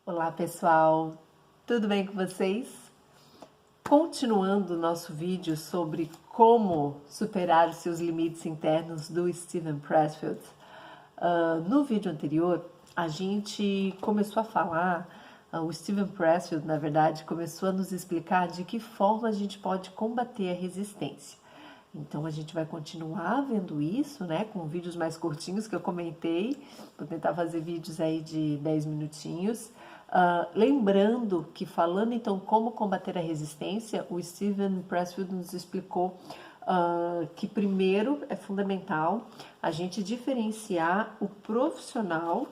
Olá pessoal, tudo bem com vocês? Continuando o nosso vídeo sobre como superar os seus limites internos do Steven Pressfield. No vídeo anterior, a gente começou a falar, o Steven Pressfield, na verdade, começou a nos explicar de que forma a gente pode combater a resistência. Então a gente vai continuar vendo isso, né, com vídeos mais curtinhos que eu comentei, vou tentar fazer vídeos aí de 10 minutinhos. Lembrando que falando então como combater a resistência, o Steven Pressfield nos explicou que primeiro é fundamental a gente diferenciar o profissional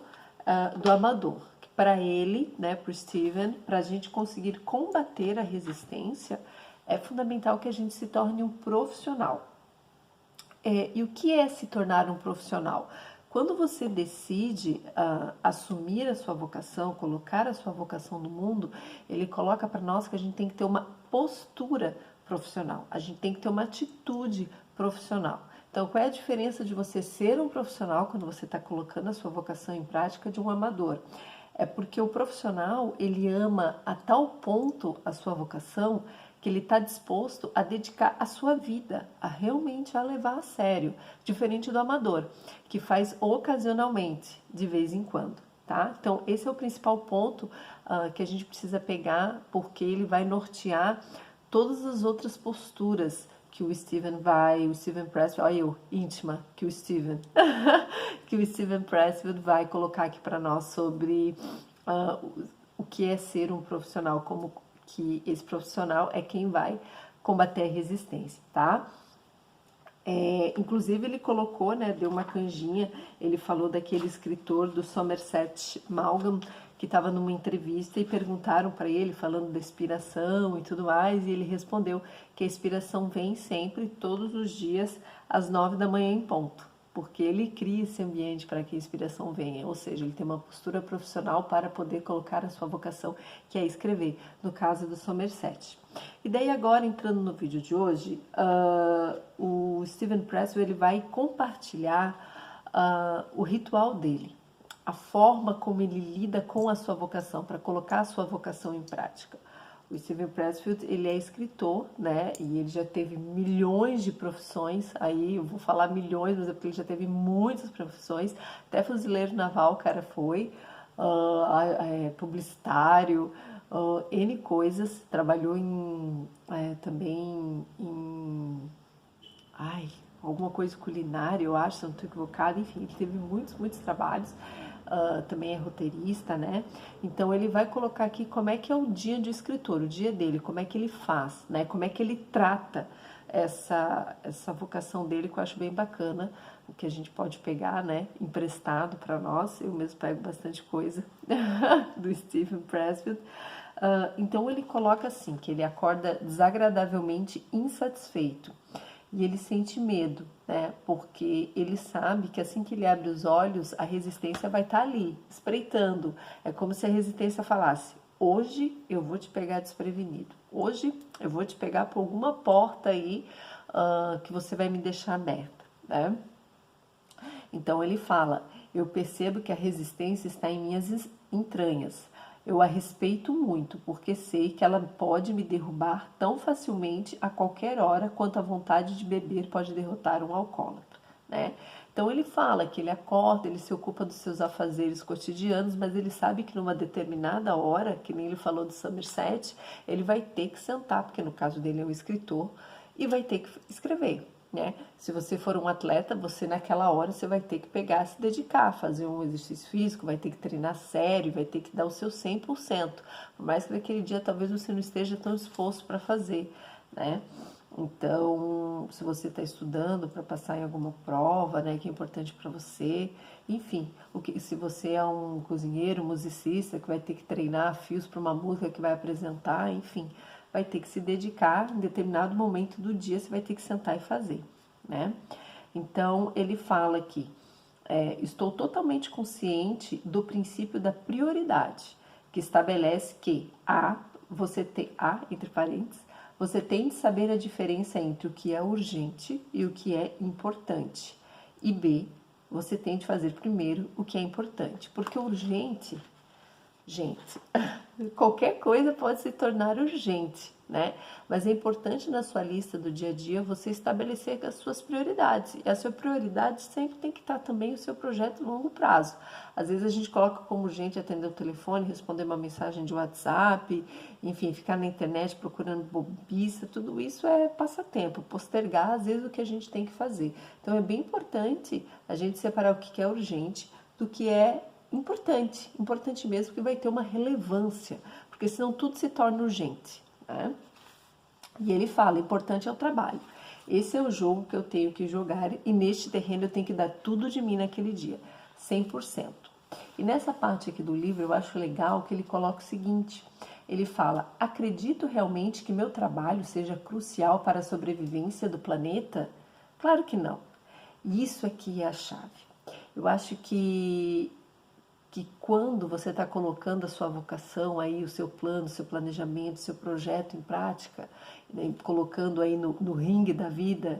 do amador. Para ele, né, para o Steven, para a gente conseguir combater a resistência, é fundamental que a gente se torne um profissional. E o que é se tornar um profissional? Quando você decide assumir a sua vocação, colocar a sua vocação no mundo, ele coloca para nós que a gente tem que ter uma postura profissional, a gente tem que ter uma atitude profissional. Então, qual é a diferença de você ser um profissional quando você está colocando a sua vocação em prática de um amador? É porque o profissional, ele ama a tal ponto a sua vocação que ele está disposto a dedicar a sua vida, a realmente a levar a sério, diferente do amador, que faz ocasionalmente, de vez em quando, tá? Então, esse é o principal ponto que a gente precisa pegar, porque ele vai nortear todas as outras posturas que o Steven Pressfield, olha eu, íntima, que o Steven Pressfield vai colocar aqui para nós sobre o que é ser um profissional, como que esse profissional é quem vai combater a resistência, tá? Inclusive ele colocou, né, deu uma canjinha, ele falou daquele escritor do Somerset Maugham, que estava numa entrevista e perguntaram para ele, falando da inspiração e tudo mais, e ele respondeu que a inspiração vem sempre, todos os dias, às 9 da manhã em ponto, porque ele cria esse ambiente para que a inspiração venha, ou seja, ele tem uma postura profissional para poder colocar a sua vocação, que é escrever, no caso do Somerset. E daí agora, entrando no vídeo de hoje, o Steven Pressfield ele vai compartilhar o ritual dele, a forma como ele lida com a sua vocação, para colocar a sua vocação em prática. O Steven Pressfield, ele é escritor, né, e ele já teve milhões de profissões, aí eu vou falar milhões, mas é porque ele já teve muitas profissões, até fuzileiro naval o cara foi, publicitário, N coisas, trabalhou também em alguma coisa culinária, eu acho, se não estou equivocada, enfim, ele teve muitos trabalhos, também é roteirista, né? Então ele vai colocar aqui como é que é o dia de escritor, o dia dele, como é que ele faz, né? Como é que ele trata essa vocação dele, que eu acho bem bacana, o que a gente pode pegar, né, emprestado para nós. Eu mesmo pego bastante coisa do Steven Pressfield. Então ele coloca assim, que ele acorda desagradavelmente insatisfeito e ele sente medo, né? Porque ele sabe que assim que ele abre os olhos, a resistência vai estar ali, espreitando. É como se a resistência falasse: hoje eu vou te pegar desprevenido. Hoje eu vou te pegar por alguma porta aí que você vai me deixar aberta, né? Então ele fala: eu percebo que a resistência está em minhas entranhas. Eu a respeito muito, porque sei que ela pode me derrubar tão facilmente a qualquer hora quanto a vontade de beber pode derrotar um alcoólatra, né? Então ele fala que ele acorda, ele se ocupa dos seus afazeres cotidianos, mas ele sabe que numa determinada hora, que nem ele falou do Somerset, ele vai ter que sentar, porque no caso dele é um escritor, e vai ter que escrever. Né? Se você for um atleta, você naquela hora você vai ter que pegar, se dedicar, fazer um exercício físico, vai ter que treinar sério, vai ter que dar o seu 100%, por mais que naquele dia talvez você não esteja tão disposto para fazer, né? Então, se você está estudando para passar em alguma prova, né, que é importante para você, enfim, se você é um cozinheiro, musicista, que vai ter que treinar fios para uma música que vai apresentar, enfim, vai ter que se dedicar em determinado momento do dia, você vai ter que sentar e fazer, né? Então, ele fala aqui, estou totalmente consciente do princípio da prioridade, que estabelece que entre parênteses, você tem de saber a diferença entre o que é urgente e o que é importante. E B, você tem de fazer primeiro o que é importante, porque o urgente Gente, qualquer coisa pode se tornar urgente, né? Mas é importante na sua lista do dia a dia você estabelecer as suas prioridades. E a sua prioridade sempre tem que estar também o seu projeto a longo prazo. Às vezes a gente coloca como urgente atender o telefone, responder uma mensagem de WhatsApp, enfim, ficar na internet procurando bobiça, tudo isso é passatempo, postergar às vezes o que a gente tem que fazer. Então é bem importante a gente separar o que é urgente do que é importante mesmo, que vai ter uma relevância, porque senão tudo se torna urgente, né? E ele fala, importante é o trabalho. Esse é o jogo que eu tenho que jogar e neste terreno eu tenho que dar tudo de mim naquele dia, 100%. E nessa parte aqui do livro eu acho legal que ele coloca o seguinte, ele fala, acredito realmente que meu trabalho seja crucial para a sobrevivência do planeta? Claro que não. Isso aqui é a chave. Eu acho que quando você está colocando a sua vocação aí, o seu plano, o seu planejamento, o seu projeto em prática, né, colocando aí no ringue da vida,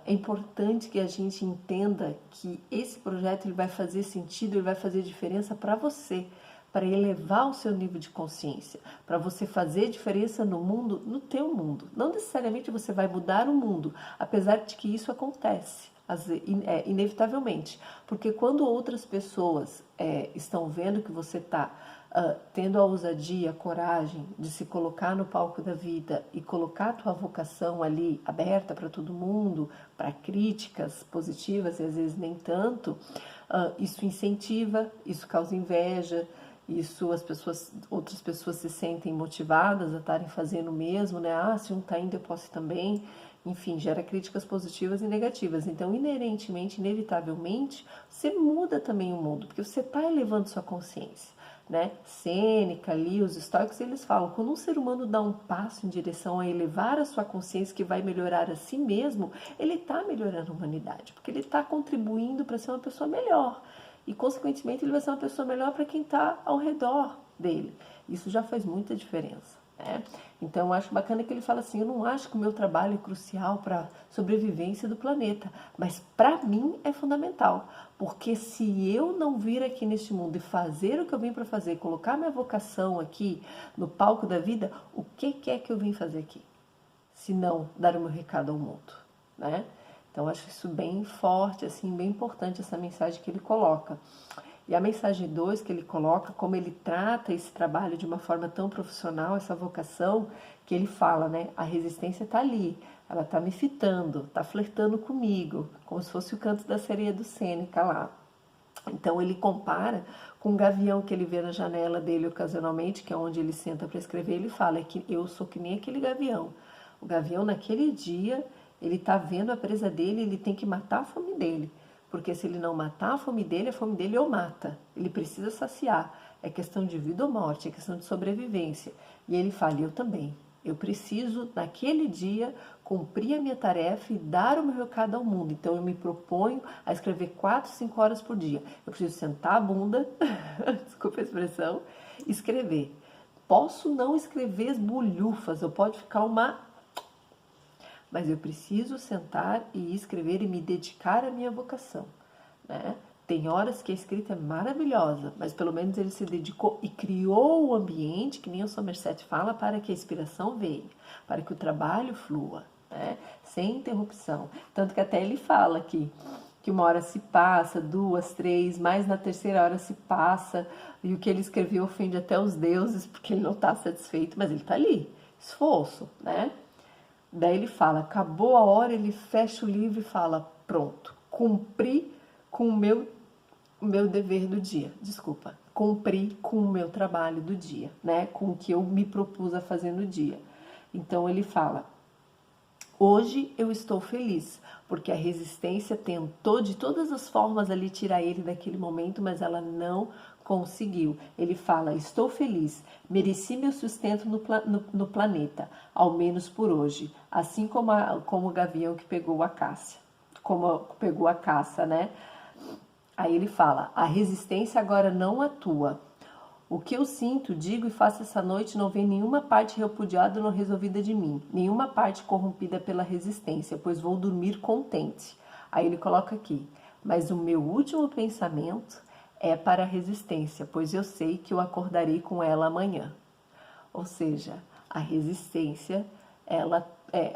é importante que a gente entenda que esse projeto ele vai fazer sentido, ele vai fazer diferença para você, para elevar o seu nível de consciência, para você fazer diferença no mundo, no teu mundo. Não necessariamente você vai mudar o mundo, apesar de que isso acontece. Inevitavelmente, porque quando outras pessoas estão vendo que você está tendo a ousadia, a coragem de se colocar no palco da vida e colocar a tua vocação ali aberta para todo mundo, para críticas positivas e às vezes nem tanto, isso incentiva, isso causa inveja, isso outras pessoas se sentem motivadas a estarem fazendo o mesmo, né? Ah, se um está indo eu posso também. Enfim, gera críticas positivas e negativas. Então, inerentemente, inevitavelmente, você muda também o mundo, porque você está elevando sua consciência, né? Sêneca, ali, os estoicos, eles falam, quando um ser humano dá um passo em direção a elevar a sua consciência, que vai melhorar a si mesmo, ele está melhorando a humanidade, porque ele está contribuindo para ser uma pessoa melhor. E, consequentemente, ele vai ser uma pessoa melhor para quem está ao redor dele. Isso já faz muita diferença. Então, eu acho bacana que ele fala assim, eu não acho que o meu trabalho é crucial para a sobrevivência do planeta, mas para mim é fundamental, porque se eu não vir aqui neste mundo e fazer o que eu vim para fazer, colocar minha vocação aqui no palco da vida, o que é que eu vim fazer aqui? Se não dar o meu recado ao mundo, né? Então, eu acho isso bem forte, assim, bem importante essa mensagem que ele coloca. E a mensagem 2 que ele coloca, como ele trata esse trabalho de uma forma tão profissional, essa vocação, que ele fala, né? A resistência está ali, ela está me fitando, está flertando comigo, como se fosse o canto da sereia do Sêneca lá. Então ele compara com um gavião que ele vê na janela dele ocasionalmente, que é onde ele senta para escrever, ele fala que eu sou que nem aquele gavião. O gavião naquele dia, ele está vendo a presa dele, ele tem que matar a fome dele. Porque se ele não matar a fome dele o mata. Ele precisa saciar. É questão de vida ou morte, é questão de sobrevivência. E ele fala, eu também. Eu preciso, naquele dia, cumprir a minha tarefa e dar o meu recado ao mundo. Então, eu me proponho a escrever 4, 5 horas por dia. Eu preciso sentar a bunda, desculpa a expressão, escrever. Posso não escrever as bolhufas, eu pode ficar mas eu preciso sentar e escrever e me dedicar à minha vocação, né? Tem horas que a escrita é maravilhosa, mas pelo menos ele se dedicou e criou o ambiente, que nem o Somerset fala, para que a inspiração venha, para que o trabalho flua, né? Sem interrupção. Tanto que até ele fala que uma hora se passa, 2, 3, mas na terceira hora se passa, e o que ele escreveu ofende até os deuses, porque ele não está satisfeito, mas ele está ali, esforço, né? Daí ele fala, acabou a hora, ele fecha o livro e fala, pronto, cumpri com o meu dever do dia, cumpri com o meu trabalho do dia, né, com o que eu me propus a fazer no dia. Então ele fala, hoje eu estou feliz, porque a resistência tentou de todas as formas ali tirar ele daquele momento, mas ela não conseguiu. Ele fala, estou feliz, mereci meu sustento no planeta, ao menos por hoje, assim como o gavião que pegou a caça, né? Aí ele fala, a resistência agora não atua. O que eu sinto, digo e faço essa noite não vem nenhuma parte repudiada ou não resolvida de mim, nenhuma parte corrompida pela resistência, pois vou dormir contente. Aí ele coloca aqui, mas o meu último pensamento é para a resistência, pois eu sei que eu acordarei com ela amanhã. Ou seja, a resistência,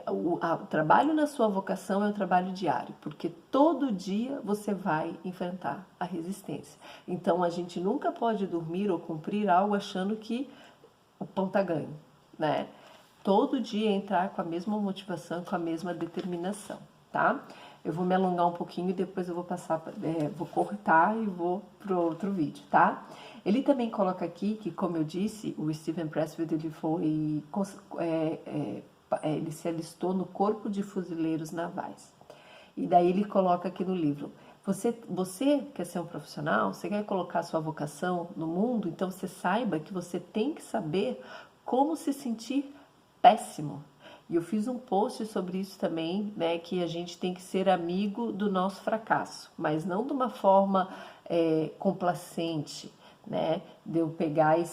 o trabalho na sua vocação é um trabalho diário, porque todo dia você vai enfrentar a resistência. Então a gente nunca pode dormir ou cumprir algo achando que o pão tá ganho, né? Todo dia entrar com a mesma motivação, com a mesma determinação, tá? Eu vou me alongar um pouquinho e depois eu vou passar, vou cortar e vou pro outro vídeo, tá? Ele também coloca aqui que, como eu disse, o Steven Pressfield, ele se alistou no Corpo de Fuzileiros Navais. E daí ele coloca aqui no livro, você quer ser um profissional, você quer colocar sua vocação no mundo, então você saiba que você tem que saber como se sentir péssimo. E eu fiz um post sobre isso também, né, que a gente tem que ser amigo do nosso fracasso, mas não de uma forma complacente, né, de eu pegar e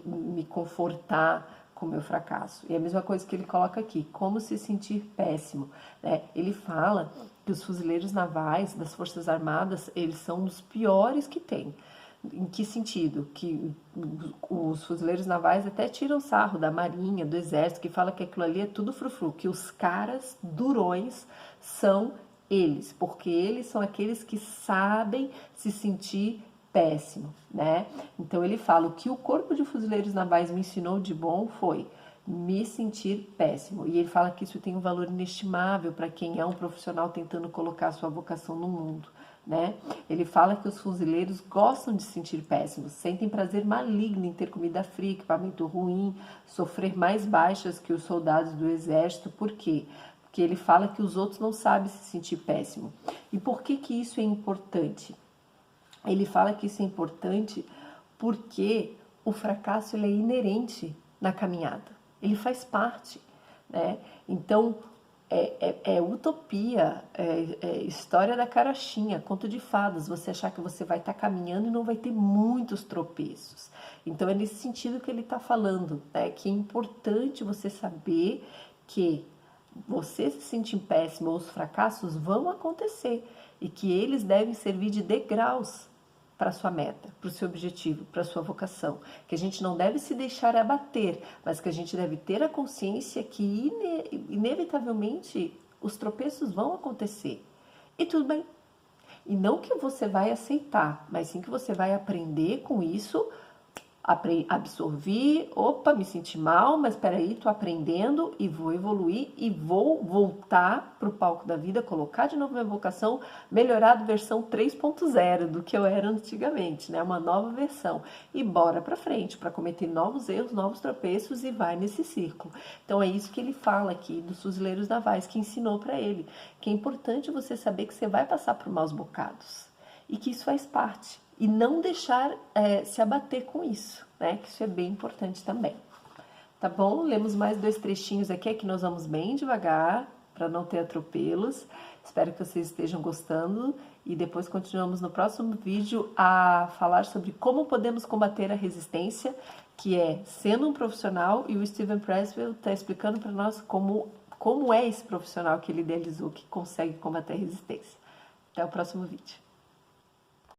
me confortar com o meu fracasso. E a mesma coisa que ele coloca aqui, como se sentir péssimo, né? Ele fala que os fuzileiros navais das Forças Armadas, eles são dos piores que tem. Em que sentido? Que os fuzileiros navais até tiram sarro da marinha, do exército, que fala que aquilo ali é tudo frufru, que os caras durões são eles, porque eles são aqueles que sabem se sentir péssimo, né? Então ele fala, o que o Corpo de Fuzileiros Navais me ensinou de bom foi me sentir péssimo. E ele fala que isso tem um valor inestimável para quem é um profissional tentando colocar a sua vocação no mundo, né? Ele fala que os fuzileiros gostam de se sentir péssimos, sentem prazer maligno em ter comida fria, equipamento ruim, sofrer mais baixas que os soldados do exército. Por quê? Porque ele fala que os outros não sabem se sentir péssimo. E por que que isso é importante? Ele fala que isso é importante porque o fracasso ele é inerente na caminhada. Ele faz parte, né? Então, é utopia, história da carochinha, conto de fadas, você achar que você vai estar caminhando e não vai ter muitos tropeços. Então, é nesse sentido que ele está falando, né? Que é importante você saber que você se sentir péssimo ou os fracassos vão acontecer e que eles devem servir de degraus para a sua meta, para o seu objetivo, para a sua vocação. Que a gente não deve se deixar abater, mas que a gente deve ter a consciência que inevitavelmente os tropeços vão acontecer. E tudo bem. E não que você vai aceitar, mas sim que você vai aprender com isso, absorvi, opa, me senti mal, mas peraí, tô aprendendo e vou evoluir e vou voltar pro palco da vida, colocar de novo minha vocação, melhorado versão 3.0 do que eu era antigamente, né? Uma nova versão. E bora pra frente, para cometer novos erros, novos tropeços e vai nesse círculo. Então é isso que ele fala aqui dos fuzileiros navais, que ensinou para ele, que é importante você saber que você vai passar por maus bocados e que isso faz parte. E não deixar se abater com isso, né? Que isso é bem importante também. Tá bom? Lemos mais 2 trechinhos aqui que nós vamos bem devagar, para não ter atropelos. Espero que vocês estejam gostando. E depois continuamos no próximo vídeo a falar sobre como podemos combater a resistência, que é sendo um profissional. E o Steven Pressfield está explicando para nós como é esse profissional que ele idealizou, que consegue combater a resistência. Até o próximo vídeo.